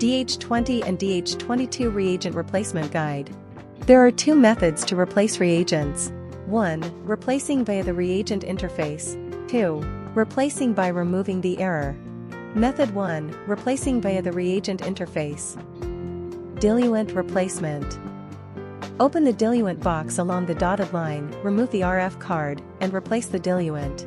DH20 and DH22 Reagent Replacement Guide. There are two methods to replace reagents. 1. Replacing via the reagent interface. 2. Replacing by removing the error. Method 1. Replacing via the reagent interface. Diluent replacement. Open the diluent box along the dotted line, remove the RF card, and replace the diluent.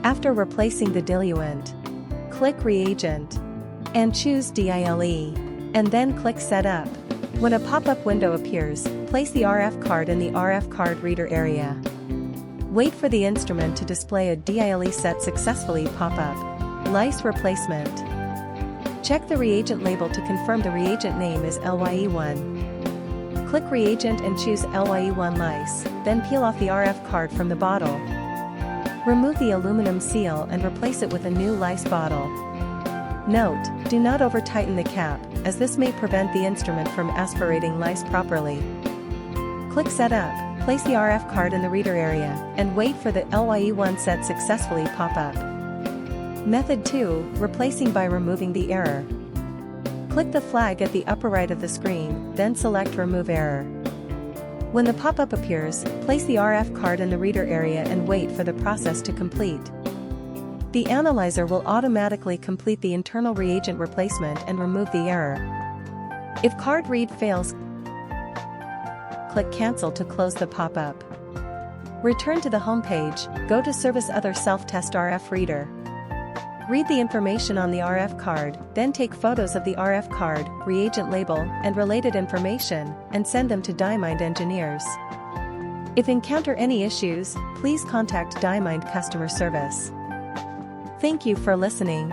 After replacing the diluent, click Reagent and choose DILE, and then click Setup. When a pop-up window appears, place the RF card in the RF card reader area. Wait for the instrument to display a DILE set successfully pop up. Lice replacement. Check the reagent label to confirm the reagent name is LYE1. Click Reagent and choose LYE1 lice, then peel off the RF card from the bottle. Remove the aluminum seal and replace it with a new lice bottle. Note, do not over-tighten the cap, as this may prevent the instrument from aspirating lice properly. Click Setup, place the RF card in the reader area, and wait for the LYE1 set successfully pop up. Method 2, Replacing by removing the error. Click the flag at the upper right of the screen, then select Remove Error. When the pop-up appears, place the RF card in the reader area and wait for the process to complete. The analyzer will automatically complete the internal reagent replacement and remove the error. If card read fails, click Cancel to close the pop-up. Return to the home page, go to Service Other Self-Test RF Reader. Read the information on the RF card, then take photos of the RF card, reagent label, and related information, and send them to Dymind engineers. If encounter any issues, please contact Dymind customer service. Thank you for listening.